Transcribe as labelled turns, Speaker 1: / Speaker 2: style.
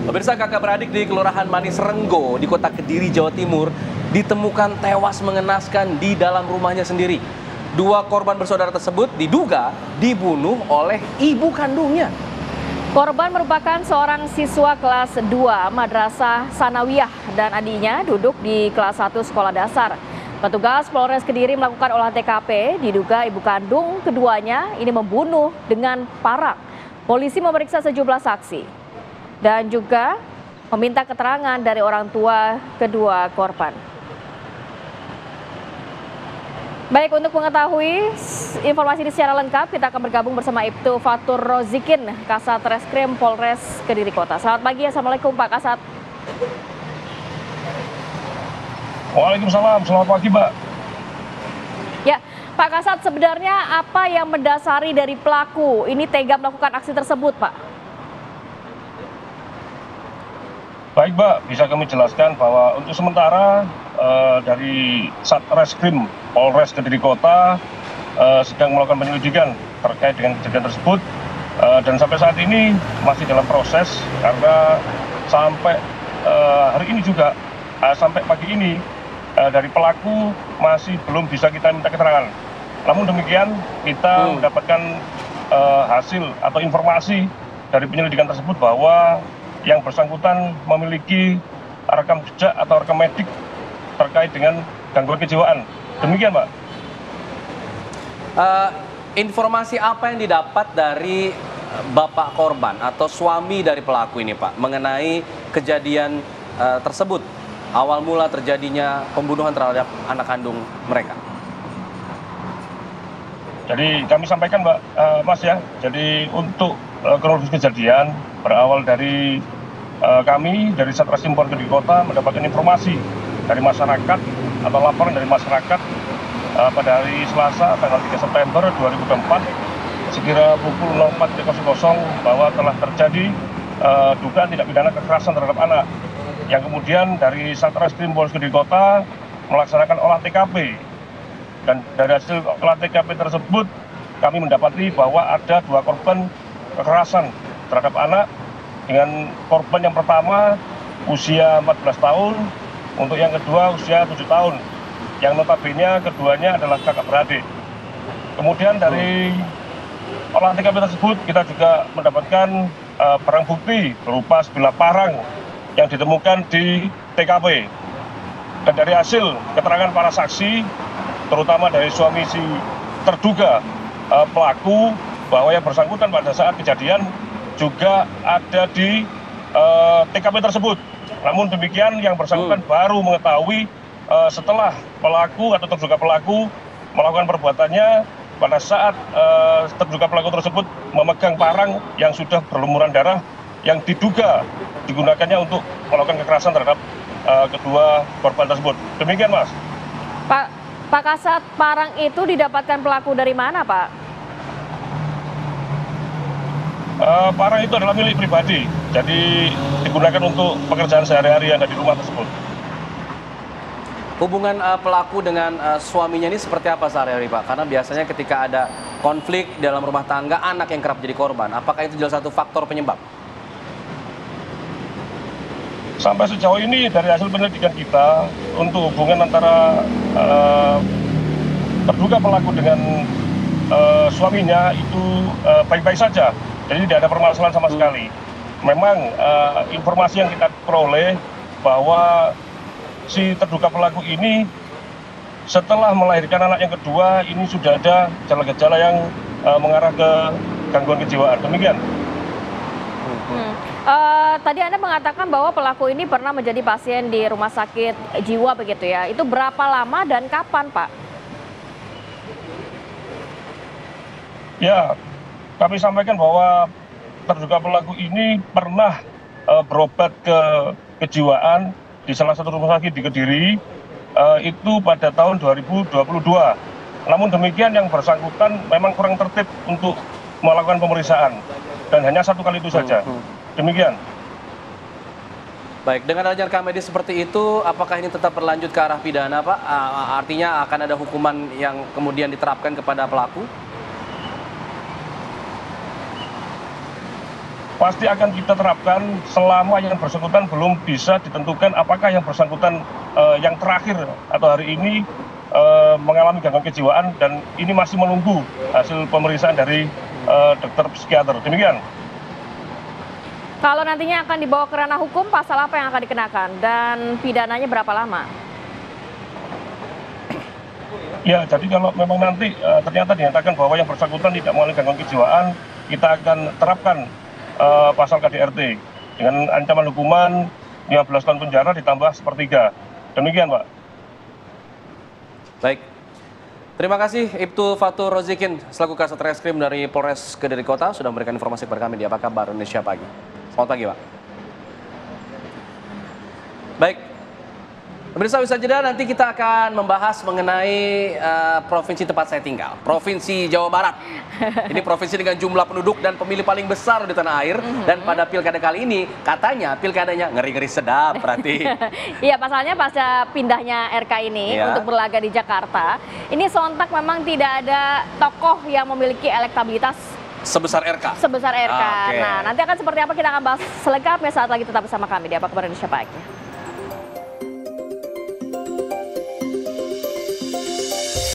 Speaker 1: Pemirsa, kakak beradik di Kelurahan Manis Renggo di Kota Kediri, Jawa Timur ditemukan tewas mengenaskan di dalam rumahnya sendiri. Dua korban bersaudara tersebut diduga dibunuh oleh ibu kandungnya.
Speaker 2: Korban merupakan seorang siswa kelas 2 Madrasah Sanawiyah dan adiknya duduk di kelas 1 sekolah dasar. Petugas Polres Kediri melakukan olah TKP, diduga ibu kandung keduanya ini membunuh dengan parang. Polisi memeriksa sejumlah saksi dan juga meminta keterangan dari orang tua kedua korban. Baik, untuk mengetahui informasi ini secara lengkap, kita akan bergabung bersama Ibtu Fatur Rozikin, Kasat Reskrim Polres Kediri Kota. Selamat pagi, Assalamualaikum Pak Kasat.
Speaker 3: Waalaikumsalam, selamat pagi Mbak.
Speaker 2: Ya, Pak Kasat, sebenarnya apa yang mendasari dari pelaku ini tega melakukan aksi tersebut, Pak?
Speaker 3: Baik Mbak, bisa kami jelaskan bahwa untuk sementara dari Satreskrim Polres Kediri Kota sedang melakukan penyelidikan terkait dengan kejadian tersebut dan sampai saat ini masih dalam proses karena sampai hari ini juga sampai pagi ini dari pelaku masih belum bisa kita minta keterangan. Namun demikian kita mendapatkan hasil atau informasi dari penyelidikan tersebut bahwa yang bersangkutan memiliki rekam jejak atau rekam medik terkait dengan gangguan kejiwaan. Demikian, Pak.
Speaker 1: Informasi apa yang didapat dari bapak korban atau suami dari pelaku ini, Pak, mengenai kejadian tersebut? Awal mula terjadinya pembunuhan terhadap anak kandung mereka.
Speaker 3: Jadi kami sampaikan, Mbak, Mas ya. Jadi untuk kronologis kejadian berawal dari kami dari Satreskrim Polres Kediri Kota mendapatkan informasi dari masyarakat atau laporan dari masyarakat pada hari Selasa tanggal 3 September 2024 sekira pukul 04.00 bahwa telah terjadi dugaan tindak pidana kekerasan terhadap anak yang kemudian dari Satreskrim Polres Kediri Kota melaksanakan olah TKP dan dari hasil olah TKP tersebut kami mendapati bahwa ada dua korban kekerasan terhadap anak dengan korban yang pertama usia 14 tahun, untuk yang kedua usia 7 tahun, yang notabene keduanya adalah kakak beradik. Kemudian dari olah TKP tersebut kita juga mendapatkan barang bukti berupa sebilah parang yang ditemukan di TKP. Dan dari hasil keterangan para saksi, terutama dari suami si terduga pelaku, bahwa yang bersangkutan pada saat kejadian juga ada di TKP tersebut. Namun demikian yang bersangkutan baru mengetahui setelah pelaku atau terduga pelaku melakukan perbuatannya pada saat terduga pelaku tersebut memegang parang yang sudah berlumuran darah yang diduga digunakannya untuk melakukan kekerasan terhadap kedua korban tersebut. Demikian, Mas.
Speaker 2: Pak Kasat, parang itu didapatkan pelaku dari mana, Pak?
Speaker 3: Parang itu adalah milik pribadi, jadi digunakan untuk pekerjaan sehari-hari yang ada di rumah tersebut.
Speaker 1: Hubungan pelaku dengan suaminya ini seperti apa sehari-hari, Pak? Karena biasanya ketika ada konflik dalam rumah tangga, anak yang kerap jadi korban. Apakah itu salah satu faktor penyebab?
Speaker 3: Sampai sejauh ini dari hasil penyelidikan kita, untuk hubungan antara terduga pelaku dengan suaminya itu baik-baik saja. Jadi tidak ada permasalahan sama sekali. Memang informasi yang kita peroleh bahwa si terduga pelaku ini setelah melahirkan anak yang kedua ini sudah ada gejala-gejala yang mengarah ke gangguan kejiwaan. Demikian.
Speaker 2: Tadi Anda mengatakan bahwa pelaku ini pernah menjadi pasien di rumah sakit jiwa begitu ya. Itu berapa lama dan kapan, Pak?
Speaker 3: Ya, kami sampaikan bahwa terduga pelaku ini pernah berobat ke kejiwaan di salah satu rumah sakit di Kediri itu pada tahun 2022. Namun demikian yang bersangkutan memang kurang tertib untuk melakukan pemeriksaan dan hanya satu kali itu saja. Demikian.
Speaker 1: Baik, dengan adanya rekam medis seperti itu, apakah ini tetap berlanjut ke arah pidana, Pak? Artinya akan ada hukuman yang kemudian diterapkan kepada pelaku?
Speaker 3: pasti akan kita terapkan selama yang bersangkutan belum bisa ditentukan apakah yang bersangkutan yang terakhir atau hari ini mengalami gangguan kejiwaan, dan ini masih menunggu hasil pemeriksaan dari dokter psikiater. Demikian.
Speaker 2: Kalau nantinya akan dibawa ke ranah hukum, pasal apa yang akan dikenakan dan pidananya berapa lama?
Speaker 3: Ya, jadi kalau memang nanti ternyata dinyatakan bahwa yang bersangkutan tidak mengalami gangguan kejiwaan, kita akan terapkan pasal KDRT dengan ancaman hukuman 15 tahun penjara ditambah sepertiga. Demikian, Pak.
Speaker 1: Baik. Terima kasih Ibtu Fatur Rozikin selaku Kasat Reskrim dari Polres Kediri Kota sudah memberikan informasi kepada kami di Apa Kabar Indonesia Pagi. Selamat pagi, Pak. Baik. Pemirsa bisa jeda, nanti kita akan membahas mengenai provinsi tempat saya tinggal, Provinsi Jawa Barat. Ini provinsi dengan jumlah penduduk dan pemilih paling besar di tanah air. Dan pada pilkada kali ini, katanya pilkadanya ngeri-ngeri sedap, berarti.
Speaker 2: Iya, pasalnya pasca pindahnya RK ini untuk berlaga di Jakarta, ini sontak memang tidak ada tokoh yang memiliki elektabilitas
Speaker 1: sebesar RK.
Speaker 2: Sebesar RK.
Speaker 1: Oke.
Speaker 2: Nah, nanti akan seperti apa kita akan bahas selengkapnya saat lagi, tetap bersama kami di Apa Kabar Indonesia Pagi.